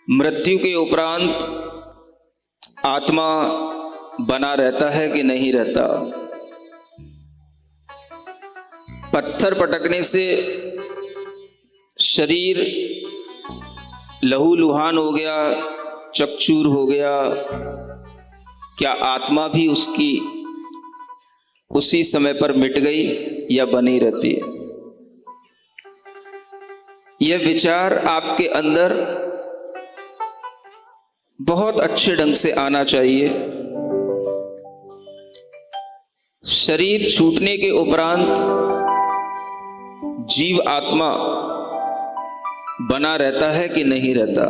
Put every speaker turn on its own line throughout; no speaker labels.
मृत्यु के उपरांत आत्मा बना रहता है कि नहीं रहता। पत्थर पटकने से शरीर लहूलुहान हो गया, चकचूर हो गया, क्या आत्मा भी उसकी उसी समय पर मिट गई या बनी रहती है? यह विचार आपके अंदर बहुत अच्छे ढंग से आना चाहिए। शरीर छूटने के उपरांत जीव आत्मा बना रहता है कि नहीं रहता,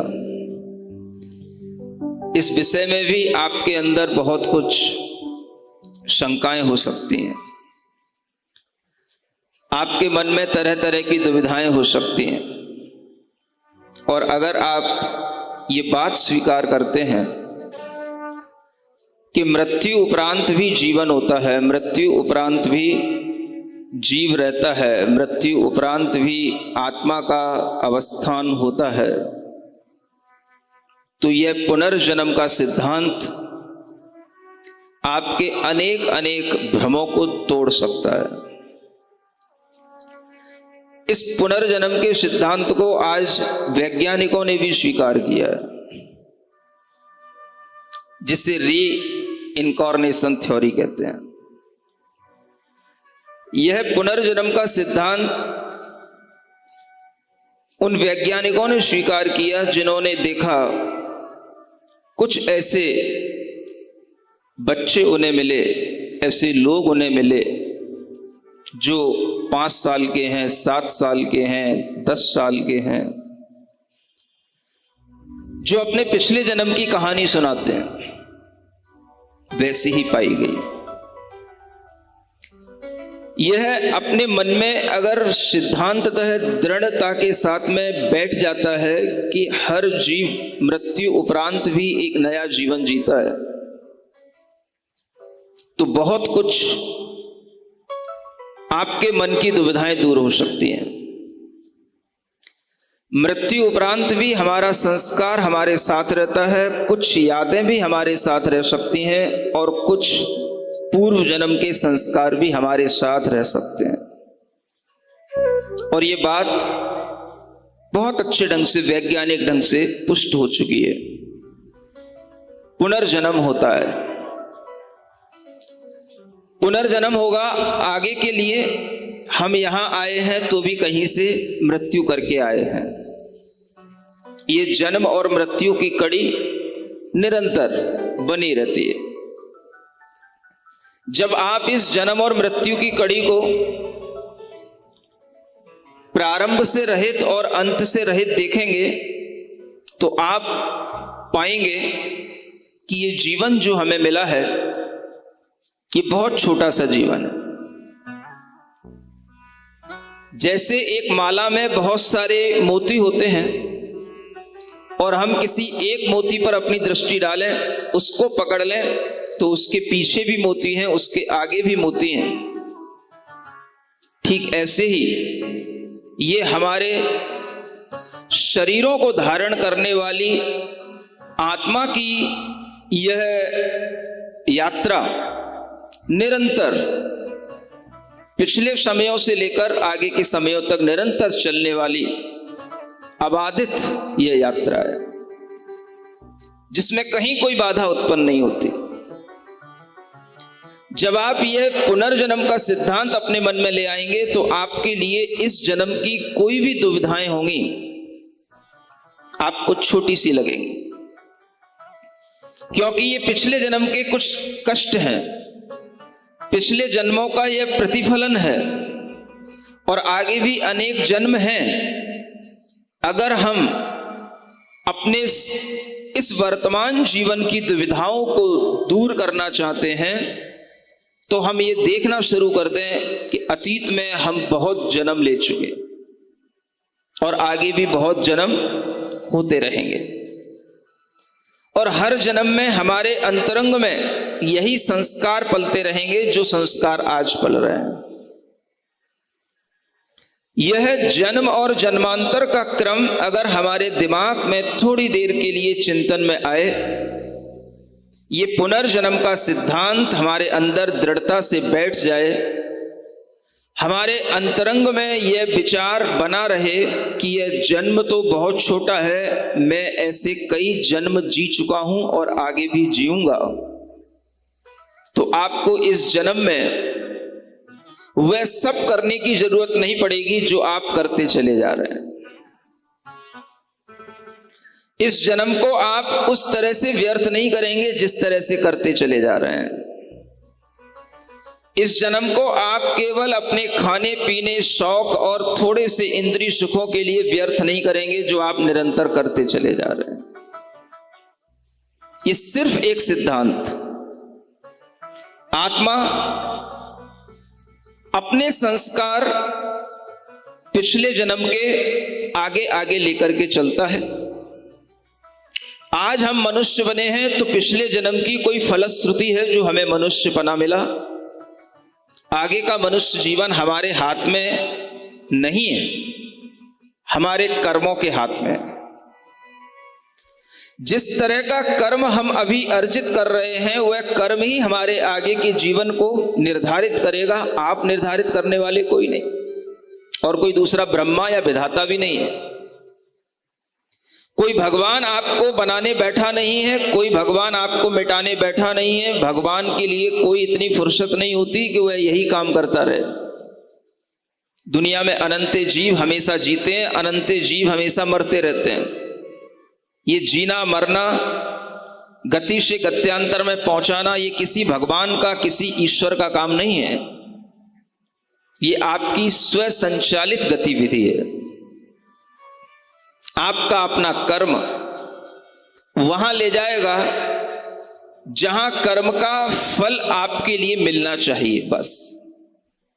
इस विषय में भी आपके अंदर बहुत कुछ शंकाएं हो सकती हैं। आपके मन में तरह तरह की दुविधाएं हो सकती हैं। और अगर आप ये बात स्वीकार करते हैं कि मृत्यु उपरांत भी जीवन होता है, मृत्यु उपरांत भी जीव रहता है, मृत्यु उपरांत भी आत्मा का अवस्थान होता है, तो यह पुनर्जन्म का सिद्धांत आपके अनेक अनेक भ्रमों को तोड़ सकता है। इस पुनर्जन्म के सिद्धांत को आज वैज्ञानिकों ने भी स्वीकार किया है, जिसे री इनकॉर्नेशन थ्योरी कहते हैं। यह पुनर्जन्म का सिद्धांत उन वैज्ञानिकों ने स्वीकार किया जिन्होंने देखा कुछ ऐसे बच्चे उन्हें मिले, ऐसे लोग उन्हें मिले जो 5 साल के हैं, 7 साल के हैं, 10 साल के हैं, जो अपने पिछले जन्म की कहानी सुनाते हैं, वैसी ही पाई गई। यह अपने मन में अगर सिद्धांततः दृढ़ता के साथ में बैठ जाता है कि हर जीव मृत्यु उपरांत भी एक नया जीवन जीता है, तो बहुत कुछ आपके मन की दुविधाएं दूर हो सकती हैं। मृत्यु उपरांत भी हमारा संस्कार हमारे साथ रहता है, कुछ यादें भी हमारे साथ रह सकती हैं और कुछ पूर्व जन्म के संस्कार भी हमारे साथ रह सकते हैं। और ये बात बहुत अच्छे ढंग से, वैज्ञानिक ढंग से पुष्ट हो चुकी है। पुनर्जन्म होता है, पुनर्जन्म होगा। आगे के लिए हम यहां आए हैं तो भी कहीं से मृत्यु करके आए हैं। ये जन्म और मृत्यु की कड़ी निरंतर बनी रहती है। जब आप इस जन्म और मृत्यु की कड़ी को प्रारंभ से रहित और अंत से रहित देखेंगे तो आप पाएंगे कि ये जीवन जो हमें मिला है, ये बहुत छोटा सा जीवन है। जैसे एक माला में बहुत सारे मोती होते हैं और हम किसी एक मोती पर अपनी दृष्टि डालें, उसको पकड़ लें, तो उसके पीछे भी मोती हैं, उसके आगे भी मोती हैं। ठीक ऐसे ही ये हमारे शरीरों को धारण करने वाली आत्मा की यह यात्रा निरंतर पिछले समयों से लेकर आगे के समयों तक निरंतर चलने वाली अबाधित यह यात्रा है, जिसमें कहीं कोई बाधा उत्पन्न नहीं होती। जब आप यह पुनर्जन्म का सिद्धांत अपने मन में ले आएंगे तो आपके लिए इस जन्म की कोई भी दुविधाएं होंगी आपको छोटी सी लगेंगी, क्योंकि ये पिछले जन्म के कुछ कष्ट हैं, पिछले जन्मों का यह प्रतिफलन है और आगे भी अनेक जन्म हैं। अगर हम अपने इस वर्तमान जीवन की दुविधाओं को दूर करना चाहते हैं तो हम ये देखना शुरू कर दें कि अतीत में हम बहुत जन्म ले चुके और आगे भी बहुत जन्म होते रहेंगे, और हर जन्म में हमारे अंतरंग में यही संस्कार पलते रहेंगे जो संस्कार आज पल रहे हैं। यह जन्म और जन्मांतर का क्रम अगर हमारे दिमाग में थोड़ी देर के लिए चिंतन में आए, ये पुनर्जन्म का सिद्धांत हमारे अंदर दृढ़ता से बैठ जाए, हमारे अंतरंग में यह विचार बना रहे कि यह जन्म तो बहुत छोटा है, मैं ऐसे कई जन्म जी चुका हूं और आगे भी जीऊंगा, तो आपको इस जन्म में वह सब करने की जरूरत नहीं पड़ेगी जो आप करते चले जा रहे हैं। इस जन्म को आप उस तरह से व्यर्थ नहीं करेंगे जिस तरह से करते चले जा रहे हैं। इस जन्म को आप केवल अपने खाने पीने, शौक और थोड़े से इंद्रिय सुखों के लिए व्यर्थ नहीं करेंगे जो आप निरंतर करते चले जा रहे हैं। ये सिर्फ एक सिद्धांत, आत्मा अपने संस्कार पिछले जन्म के आगे आगे लेकर के चलता है। आज हम मनुष्य बने हैं तो पिछले जन्म की कोई फलश्रुति है जो हमें मनुष्यपना मिला। आगे का मनुष्य जीवन हमारे हाथ में नहीं है, हमारे कर्मों के हाथ में। जिस तरह का कर्म हम अभी अर्जित कर रहे हैं वह कर्म ही हमारे आगे के जीवन को निर्धारित करेगा। आप निर्धारित करने वाले कोई नहीं, और कोई दूसरा ब्रह्मा या विधाता भी नहीं है। कोई भगवान आपको बनाने बैठा नहीं है, कोई भगवान आपको मिटाने बैठा नहीं है। भगवान के लिए कोई इतनी फुर्सत नहीं होती कि वह यही काम करता रहे। दुनिया में अनंत जीव हमेशा जीते हैं, अनंत जीव हमेशा मरते रहते हैं। ये जीना मरना, गति से गत्यांतर में पहुंचाना, ये किसी भगवान का, किसी ईश्वर का काम नहीं है। ये आपकी स्व संचालित गतिविधि है। आपका अपना कर्म वहां ले जाएगा जहां कर्म का फल आपके लिए मिलना चाहिए, बस।